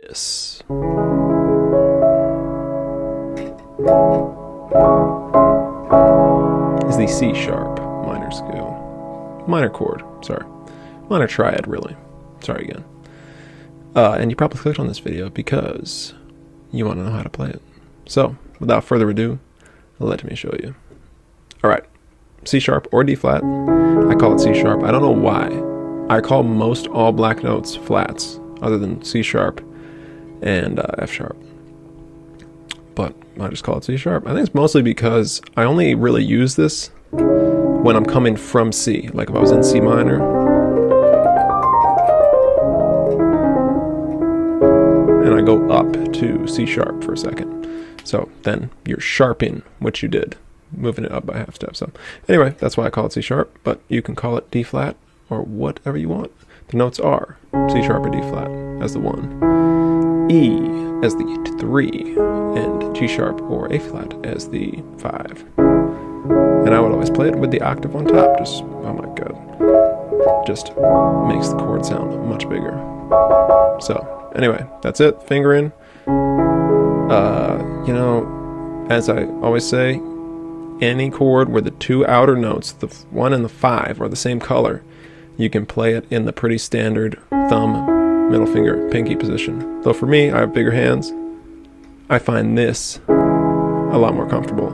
This is the C sharp minor scale, minor chord, sorry, minor triad really, sorry again. And you probably clicked on this video because you want to know how to play it. So without further ado, let me show you. Alright, C sharp or D flat, I call it C sharp. I don't know why. I call most all black notes flats other than C sharp and F sharp, but I just call it C sharp. I think it's mostly because I only really use this when I'm coming from C. Like if I was in C minor and I go up to C sharp for a second, so then you're sharping what you did, moving it up by half step. So anyway, that's why I call it C sharp, but you can call it D flat or whatever you want. The notes are C sharp or D flat as the 1, E as the 3, and G sharp or A flat as the 5. And I would always play it with the octave on top. Just, oh my god, just makes the chord sound much bigger. So anyway, that's it. Fingering. You know, as I always say, any chord where the two outer notes, the 1 and the 5, are the same color, you can play it in the pretty standard thumb, middle finger, pinky position. Though for me, I have bigger hands, I find this a lot more comfortable.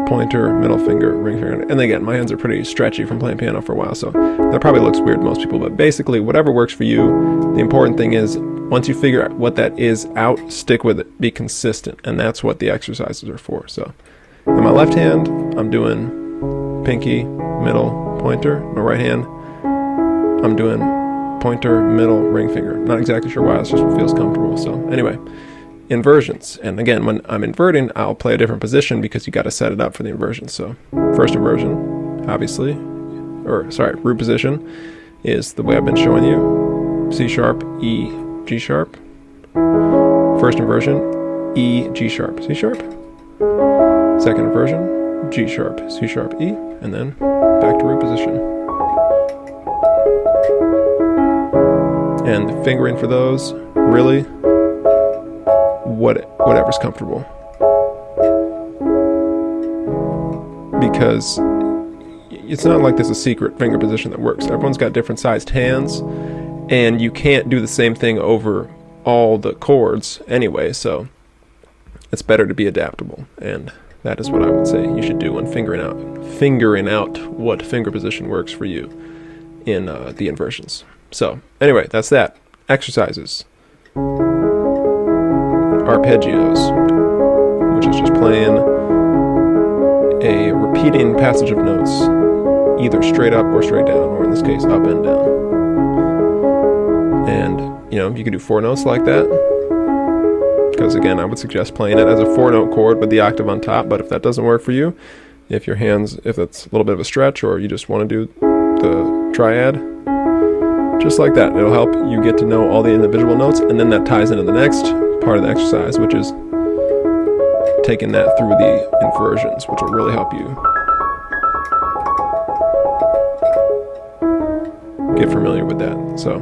Pointer, middle finger, ring finger. And again, my hands are pretty stretchy from playing piano for a while, so that probably looks weird to most people, but basically whatever works for you. The important thing is, once you figure out what that is out, stick with it, be consistent, and that's what the exercises are for. So in my left hand, I'm doing pinky, middle, pointer. My right hand, I'm doing pointer, middle, ring finger. Not exactly sure why, it's just what feels comfortable. So anyway, inversions. And again, when I'm inverting, I'll play a different position because you got to set it up for the inversion. So first inversion, obviously, or sorry, root position is the way I've been showing you. C sharp, E, G sharp. First inversion, E, G sharp, C sharp. Second inversion, G sharp, C sharp, E, and then back to root position. And the fingering for those, really, whatever's comfortable. Because it's not like there's a secret finger position that works. Everyone's got different sized hands, and you can't do the same thing over all the chords anyway, so it's better to be adaptable. And that is what I would say you should do when figuring out what finger position works for you in the inversions. So anyway, that's that. Exercises. Arpeggios, which is just playing a repeating passage of notes, either straight up or straight down, or in this case, up and down. And, you know, you can do 4 notes like that. Because again, I would suggest playing it as a 4-note chord with the octave on top, but if that doesn't work for you, if your hands, if it's a little bit of a stretch, or you just want to do the triad, just like that, it'll help you get to know all the individual notes, and then that ties into the next part of the exercise, which is taking that through the inversions, which will really help you get familiar with that. So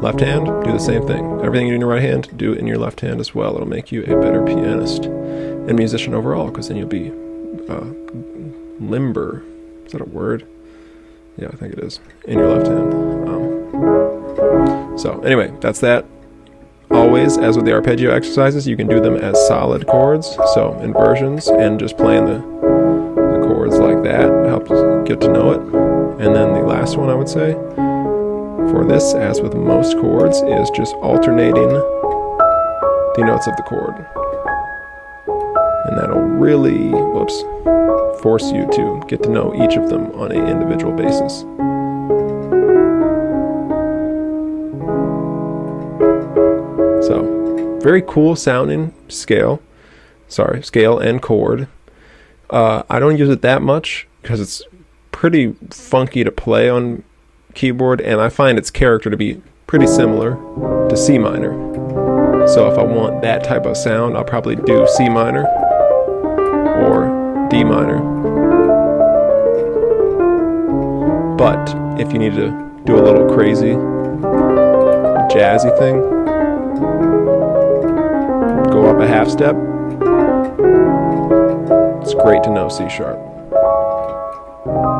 left hand, do the same thing. Everything you do in your right hand, do it in your left hand as well. It'll make you a better pianist and musician overall, because then you'll be limber. Is that a word? Yeah, I think it is. In your left hand. So anyway, that's that. Always, as with the arpeggio exercises, you can do them as solid chords. So inversions and just playing the chords like that helps get to know it. And then the last one I would say for this, as with most chords, is just alternating the notes of the chord. And that'll really, force you to get to know each of them on an individual basis. So, very cool sounding scale and chord. I don't use it that much because it's pretty funky to play on keyboard, and I find its character to be pretty similar to C minor. So if I want that type of sound, I'll probably do C minor or D minor. But if you need to do a little crazy, jazzy thing, go up a half step. It's great to know C sharp.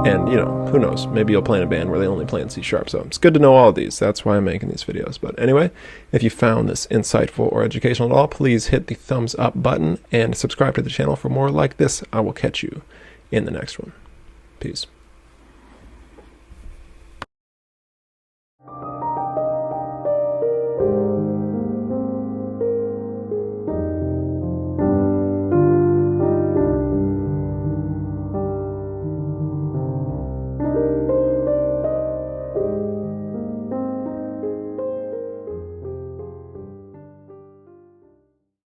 And, you know, who knows? Maybe you'll play in a band where they only play in C sharp. So it's good to know all of these. That's why I'm making these videos. But anyway, if you found this insightful or educational at all, please hit the thumbs up button and subscribe to the channel for more like this. I will catch you in the next one. Peace.